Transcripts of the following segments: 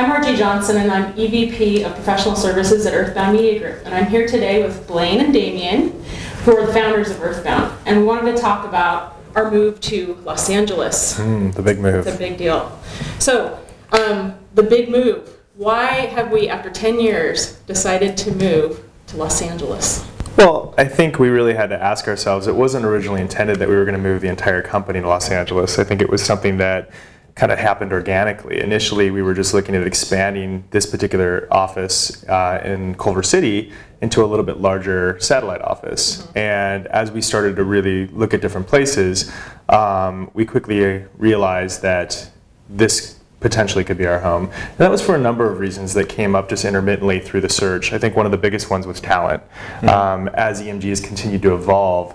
I'm Margie Johnson, and I'm EVP of Professional Services at Earthbound Media Group. And I'm here today with Blaine and Damien, who are the founders of Earthbound. And we wanted to talk about our move to Los Angeles. The big move. It's a big deal. So, the big move. Why have we, after 10 years, decided to move to Los Angeles? Well, I think we really had to ask ourselves, it wasn't originally intended that we were going to move the entire company to Los Angeles. I think it was something that kind of happened organically. Initially, we were just looking at expanding this particular office in Culver City into a little bit larger satellite office. And as we started to really look at different places, we quickly realized that this potentially could be our home. And that was for a number of reasons that came up just intermittently through the search. I think one of the biggest ones was talent. As EMG has continued to evolve,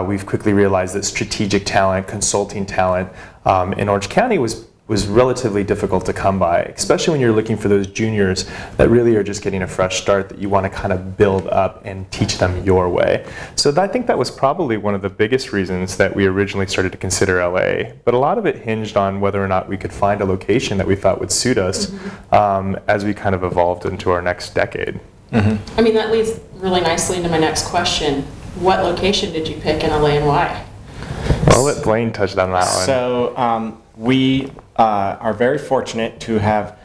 we've quickly realized that strategic talent, consulting talent in Orange County was relatively difficult to come by, especially when you're looking for those juniors that really are just getting a fresh start that you want to kind of build up and teach them your way. So I think that was probably one of the biggest reasons that we originally started to consider LA. But a lot of it hinged on whether or not we could find a location that we thought would suit us as we kind of evolved into our next decade. I mean, that leads really nicely into my next question. What location did you pick in LA and why? Well, I'll let Blaine touch on that one. So we are very fortunate to have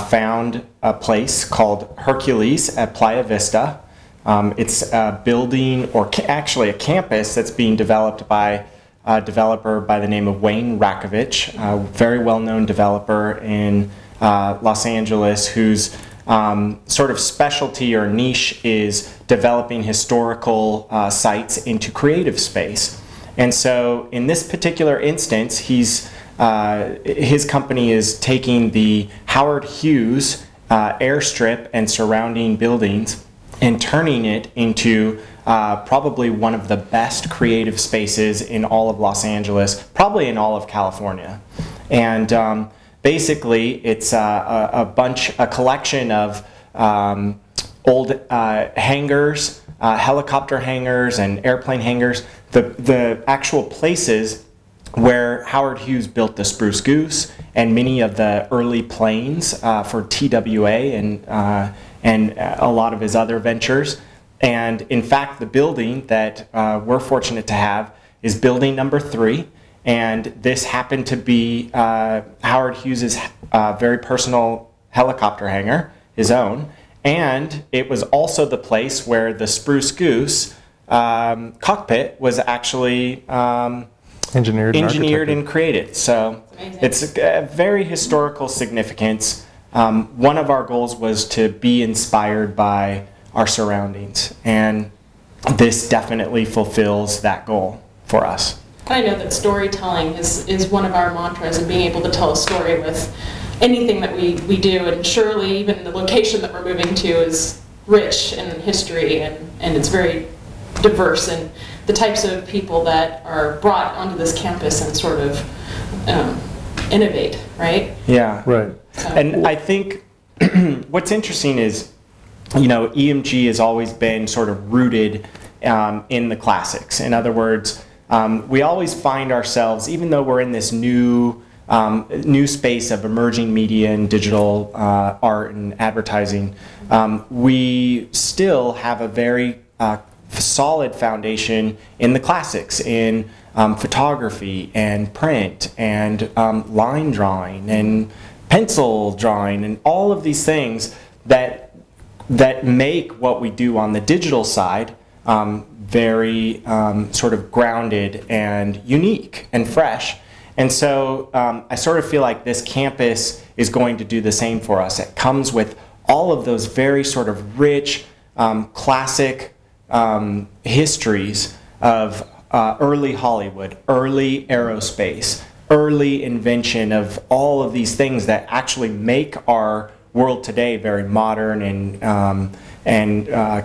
found a place called Hercules at Playa Vista. It's a building, or actually a campus, that's being developed by a developer by the name of Wayne Rakovich, a very well-known developer in Los Angeles, whose sort of specialty or niche is developing historical sites into creative space. And so in this particular instance, his company is taking the Howard Hughes airstrip and surrounding buildings and turning it into probably one of the best creative spaces in all of Los Angeles, probably in all of California. And basically, it's a collection of old hangars, helicopter hangars, and airplane hangars. The actual places where Howard Hughes built the Spruce Goose and many of the early planes for TWA and a lot of his other ventures. And in fact, the building that we're fortunate to have is building number 3. And this happened to be Howard Hughes's very personal helicopter hangar, his own. And it was also the place where the Spruce Goose cockpit was actually engineered and created. So it's a very historical significance. One of our goals was to be inspired by our surroundings, and this definitely fulfills that goal for us. I know that storytelling is one of our mantras, and being able to tell a story with anything that we do, and surely even the location that we're moving to is rich in history, and it's very diverse in the types of people that are brought onto this campus and sort of innovate, right? Yeah. Right. So, and I think what's interesting is, you know, EMG has always been sort of rooted in the classics. In other words, we always find ourselves, even though we're in this new space of emerging media and digital art and advertising, we still have a very solid foundation in the classics, in photography and print and line drawing and pencil drawing and all of these things that make what we do on the digital side very sort of grounded and unique and fresh. And so I sort of feel like this campus is going to do the same for us. It comes with all of those very sort of rich, classic histories of early Hollywood, early aerospace, early invention of all of these things that actually make our world today very modern and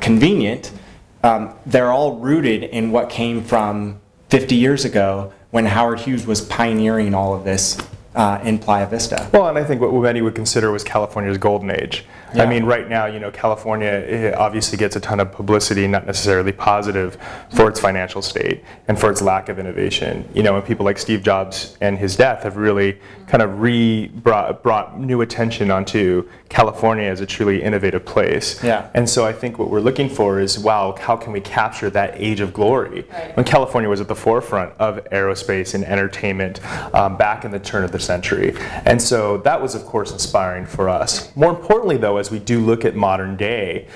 convenient. They're all rooted in what came from 50 years ago when Howard Hughes was pioneering all of this in Playa Vista. Well, and I think what many would consider was California's golden age. Yeah. I mean, right now, California obviously gets a ton of publicity, not necessarily positive, for its financial state and for its lack of innovation. And people like Steve Jobs and his death have really kind of brought new attention onto California as a truly innovative place. Yeah. And so I think what we're looking for is, wow, how can we capture that age of glory? Right. When California was at the forefront of aerospace and entertainment back in the turn of the century. And so that was, of course, inspiring for us. More importantly, though, as we do look at modern day,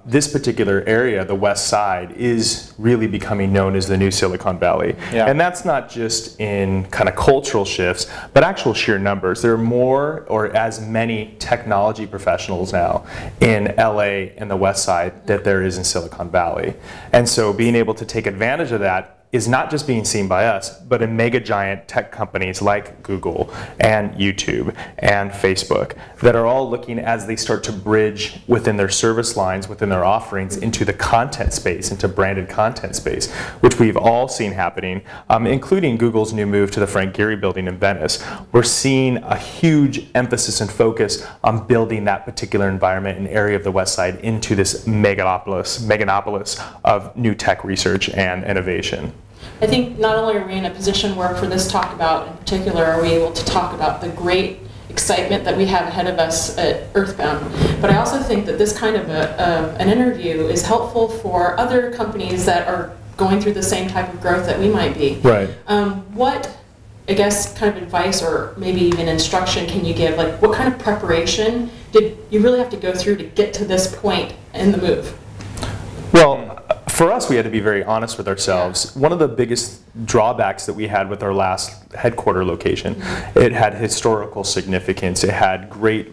this particular area, the West Side, is really becoming known as the new Silicon Valley. Yeah. And that's not just in kind of cultural shifts, but actual sheer numbers. There are more or as many technology professionals now in LA and the West Side that there is in Silicon Valley. And so being able to take advantage of that is not just being seen by us, but in mega giant tech companies like Google and YouTube and Facebook that are all looking, as they start to bridge within their service lines, within their offerings, into the content space, into branded content space, which we've all seen happening, including Google's new move to the Frank Gehry building in Venice. We're seeing a huge emphasis and focus on building that particular environment and area of the West Side into this meganopolis of new tech research and innovation. I think not only are we in a position where for this talk about in particular are we able to talk about the great excitement that we have ahead of us at Earthbound, but I also think that this kind of an interview is helpful for other companies that are going through the same type of growth that we might be. Right. What, I guess, kind of advice or maybe even instruction can you give? Like, what kind of preparation did you really have to go through to get to this point in the move? Well, for us, we had to be very honest with ourselves. One of the biggest drawbacks that we had with our last headquarter location, it had historical significance. It had great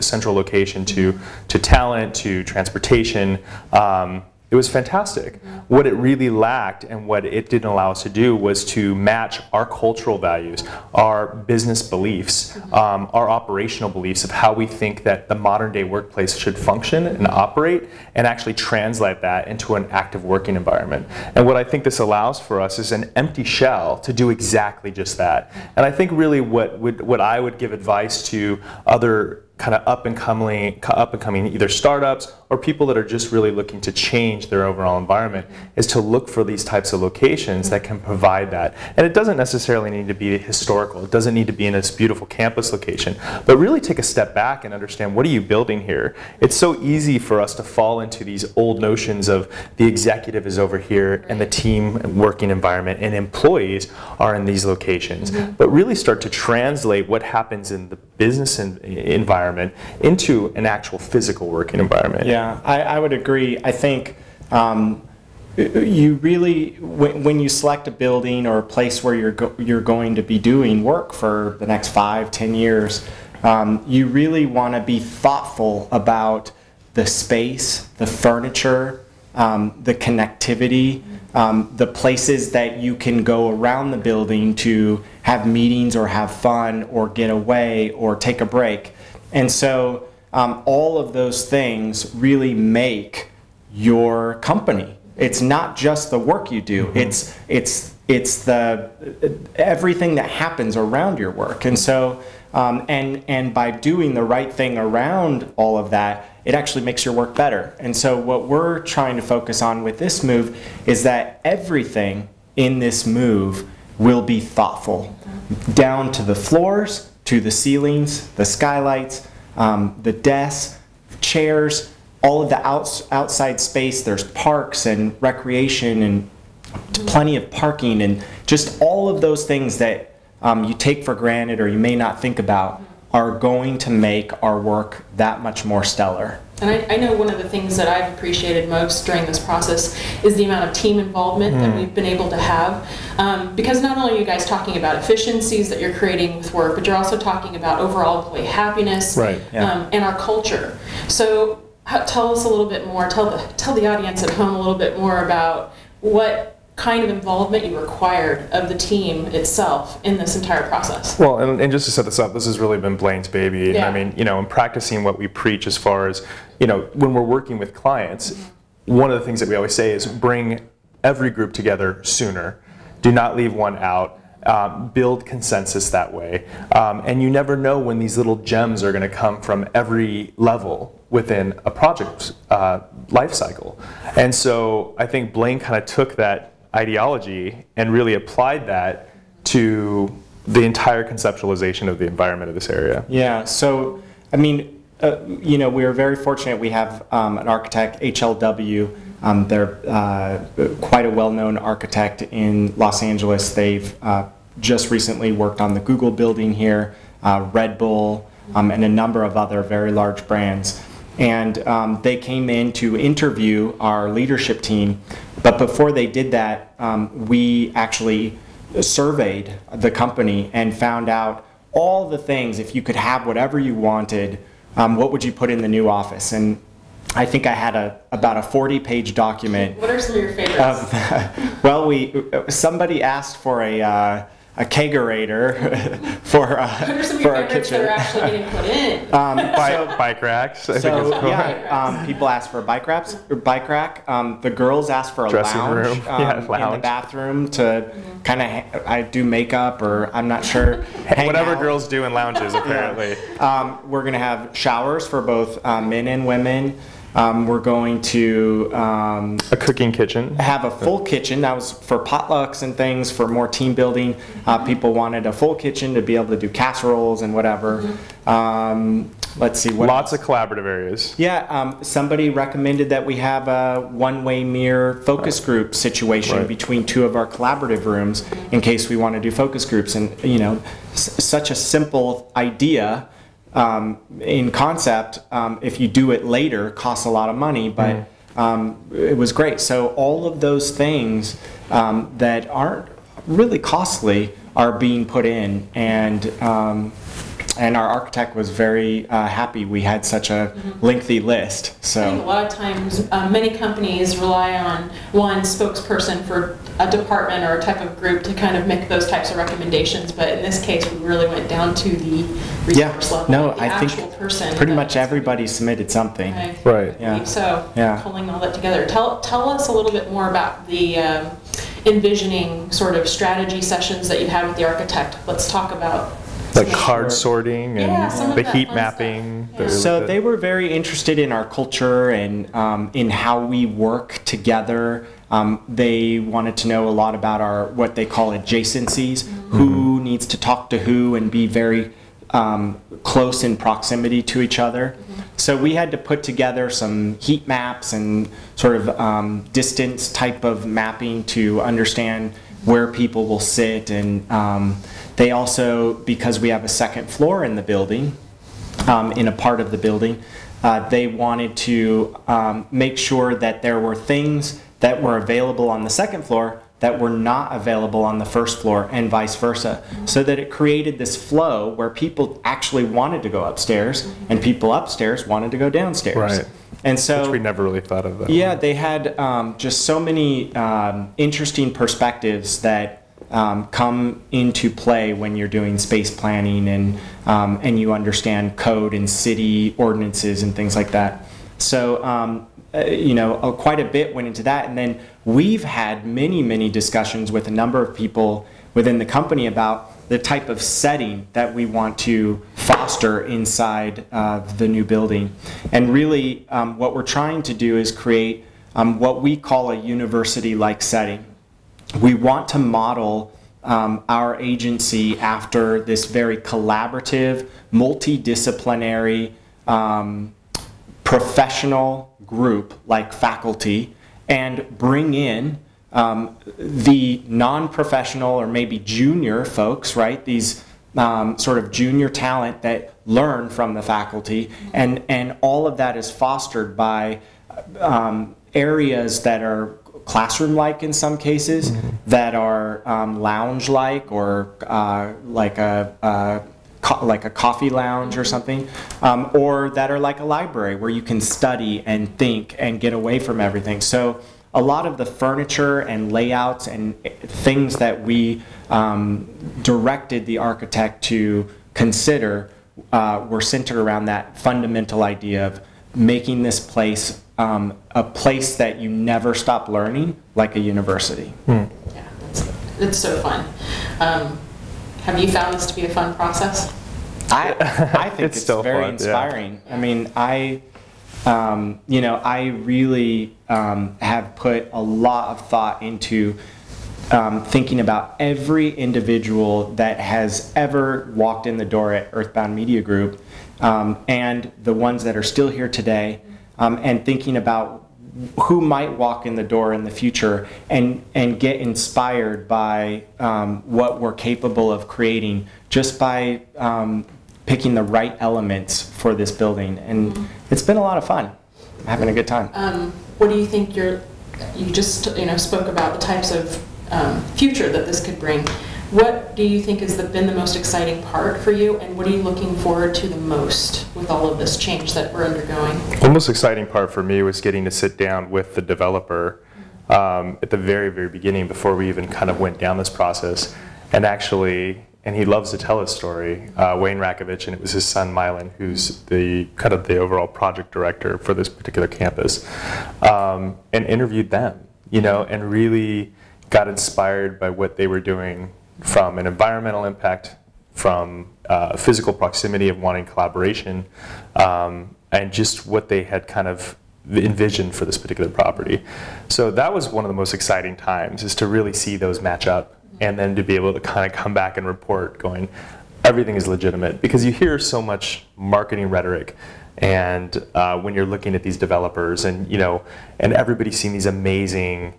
central location to talent, to transportation. It was fantastic. What it really lacked and what it didn't allow us to do was to match our cultural values, our business beliefs, our operational beliefs of how we think that the modern day workplace should function and operate, and actually translate that into an active working environment. And what I think this allows for us is an empty shell to do exactly just that. And I think really what I would give advice to other kind of up and coming either startups or people that are just really looking to change their overall environment is to look for these types of locations that can provide that. And it doesn't necessarily need to be historical. It doesn't need to be in this beautiful campus location, but really take a step back and understand, what are you building here? It's so easy for us to fall into these old notions of the executive is over here and the team working environment and employees are in these locations, but really start to translate what happens in the business environment into an actual physical working environment. Yeah, I would agree. I think you really, when you select a building or a place where you're going to be doing work for the next 5-10 years, you really want to be thoughtful about the space, the furniture, the connectivity, the places that you can go around the building to have meetings or have fun or get away or take a break. And so all of those things really make your company. It's not just the work you do. It's the everything that happens around your work. And so and by doing the right thing around all of that, it actually makes your work better. And so what we're trying to focus on with this move is that everything in this move will be thoughtful, down to the floors, to the ceilings, the skylights, the desks, chairs, all of the outside space. There's parks and recreation and plenty of parking and just all of those things that you take for granted or you may not think about are going to make our work that much more stellar. And I know one of the things that I've appreciated most during this process is the amount of team involvement that we've been able to have. Because not only are you guys talking about efficiencies that you're creating with work, but you're also talking about overall employee happiness, right, yeah. And our culture. So tell us a little bit more, tell the audience at home a little bit more about what kind of involvement you required of the team itself in this entire process. Well, and just to set this up, this has really been Blaine's baby. Yeah. I mean, in practicing what we preach as far as, when we're working with clients, one of the things that we always say is bring every group together sooner. Do not leave one out. build consensus that way. And you never know when these little gems are going to come from every level within a project life cycle. And so I think Blaine kind of took that ideology and really applied that to the entire conceptualization of the environment of this area. Yeah, so, I mean, you know, we are very fortunate. We have an architect, HLW. They're quite a well-known architect in Los Angeles. They've just recently worked on the Google building here, Red Bull, and a number of other very large brands. And they came in to interview our leadership team. But before they did that, we actually surveyed the company and found out all the things. If you could have whatever you wanted, what would you put in the new office? And I think I had about a 40-page document. What are some of your favorites? Well, somebody asked for a kegerator for our kitchen. That are actually getting put in? Bike racks. I think it's cool. Yeah, people asked for a bike rack. The girls asked for a dressing lounge, room. Yeah, lounge in the bathroom to kind of I do makeup, or I'm not sure. Whatever girls do in lounges, apparently. Yeah. We're going to have showers for both men and women. We're going to a cooking kitchen. Have a full kitchen. That was for potlucks and things, for more team building. People wanted a full kitchen to be able to do casseroles and whatever. Let's see. Lots of collaborative areas. Yeah, somebody recommended that we have a one-way mirror focus group situation between two of our collaborative rooms in case we want to do focus groups. And, you know, such a simple idea. In concept, if you do it later, costs a lot of money, but it was great. So all of those things that aren't really costly are being put in, and our architect was very happy we had such a lengthy list. So I think a lot of times, many companies rely on one spokesperson for a department or a type of group to kind of make those types of recommendations. But in this case, we really went down to the resource level. No, the I actual think person. pretty much everybody submitted something. Right. Yeah. So yeah. Pulling all that together. Tell us a little bit more about the envisioning sort of strategy sessions that you had with the architect. Let's talk about. Like card sorting and the heat mapping. Yeah. So they were very interested in our culture and in how we work together. They wanted to know a lot about our what they call adjacencies, who needs to talk to who and be very close in proximity to each other. So we had to put together some heat maps and sort of distance type of mapping to understand where people will sit, and they also, because we have a second floor in the building, in a part of the building, they wanted to make sure that there were things that were available on the second floor that were not available on the first floor, and vice versa, so that it created this flow where people actually wanted to go upstairs and people upstairs wanted to go downstairs. Right. And so, which we never really thought of that. Yeah, they had just so many interesting perspectives that come into play when you're doing space planning and you understand code and city ordinances and things like that. So you know, quite a bit went into that, and then we've had many discussions with a number of people within the company about the type of setting that we want to foster inside the new building. And really what we're trying to do is create what we call a university-like setting. We want to model our agency after this very collaborative, multidisciplinary, professional group like faculty, and bring in the non-professional or maybe junior folks, right? These sort of junior talent that learn from the faculty, and all of that is fostered by areas that are classroom-like in some cases, that are lounge-like, or like a coffee lounge or something, or that are like a library where you can study and think and get away from everything. So a lot of the furniture and layouts and things that we directed the architect to consider were centered around that fundamental idea of making this place a place that you never stop learning, like a university. Yeah, it's so fun. Have you found this to be a fun process? I think it's still very fun, inspiring. Yeah. I mean, I really have put a lot of thought into thinking about every individual that has ever walked in the door at Earthbound Media Group, and the ones that are still here today, and thinking about who might walk in the door in the future and get inspired by what we're capable of creating just by picking the right elements for this building. And it's been a lot of fun. I'm having a good time. What do you think you just spoke about the types of future that this could bring. What do you think has been the most exciting part for you, and what are you looking forward to the most with all of this change that we're undergoing? The most exciting part for me was getting to sit down with the developer at the very, very beginning, before we even kind of went down this process, and he loves to tell his story, Wayne Rakovich, and it was his son Mylan, who's the overall project director for this particular campus, and interviewed them, and really got inspired by what they were doing, from an environmental impact, from physical proximity of wanting collaboration, and just what they had kind of envisioned for this particular property. So that was one of the most exciting times, is to really see those match up, and then to be able to kind of come back and report going, everything is legitimate. Because you hear so much marketing rhetoric, and when you're looking at these developers, and and everybody's seen these amazing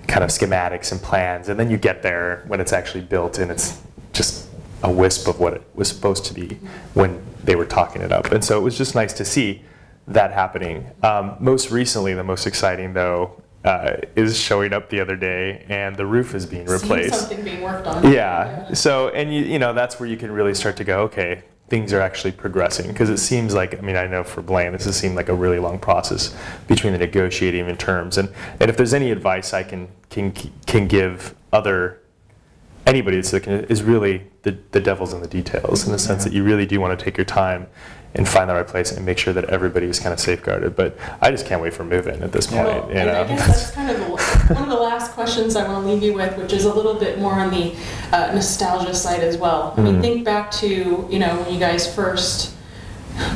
kind of schematics and plans, and then you get there when it's actually built, and it's just a wisp of what it was supposed to be when they were talking it up. And so it was just nice to see that happening. Most recently, the most exciting though, is showing up the other day, and the roof is being replaced. Seeing something being worked on. Yeah. So, and that's where you can really start to go, okay, things are actually progressing, because it seems like, I know for Blaine, this has seemed like a really long process between the negotiating and terms. And if there's any advice I can give anybody that's looking, is really the devil's in the details, in the sense that you really do want to take your time and find the right place and make sure that everybody is kind of safeguarded. But I just can't wait for move-in at this point. Well, and I guess that's kind of one of the last questions I want to leave you with, which is a little bit more on the nostalgia side as well. I mean, think back to when you guys first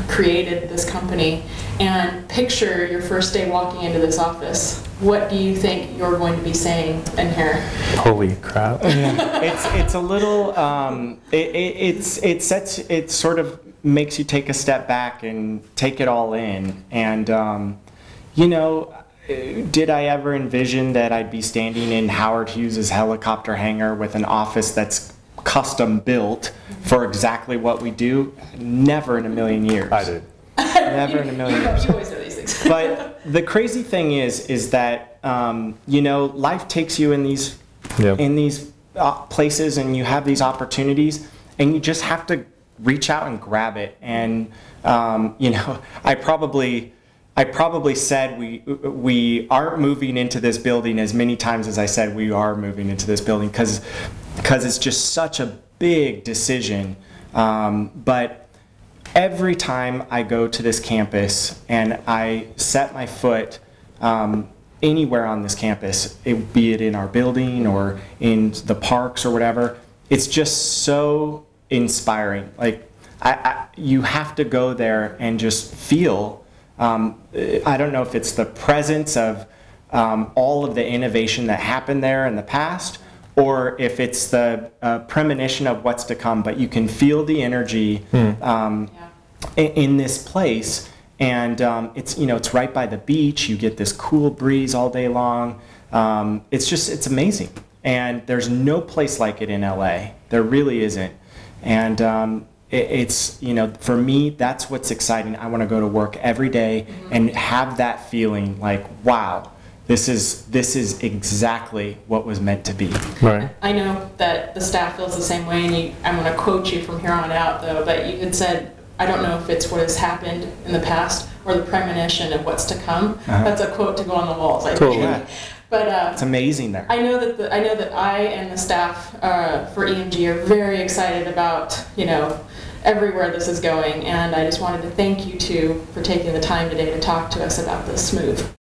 created this company, and picture your first day walking into this office. What do you think you're going to be saying in here? Holy crap! It's a little. It sort of makes you take a step back and take it all in. And did I ever envision that I'd be standing in Howard Hughes's helicopter hangar with an office that's custom built for exactly what we do? Never in a million years. I did. Never in a million years. You always know these things. But the crazy thing is that life takes you in these places, and you have these opportunities, and you just have to reach out and grab it. And I probably said we aren't moving into this building as many times as I said we are moving into this building, because it's just such a big decision. But every time I go to this campus and I set my foot anywhere on this campus, be it in our building or in the parks or whatever, it's just so inspiring. Like, you have to go there and just feel, I don't know if it's the presence of all of the innovation that happened there in the past, or if it's the premonition of what's to come, but you can feel the energy in this place. And it's right by the beach. You get this cool breeze all day long. It's amazing. And there's no place like it in LA. There really isn't. And for me, that's what's exciting. I want to go to work every day and have that feeling like, wow, this is exactly what was meant to be. Right. I know that the staff feels the same way, and I'm going to quote you from here on out, though, but you had said, I don't know if it's what has happened in the past or the premonition of what's to come. That's a quote to go on the walls, I think. Totally. But it's amazing there. I know that I and the staff for EMG are very excited about everywhere this is going, and I just wanted to thank you two for taking the time today to talk to us about this move.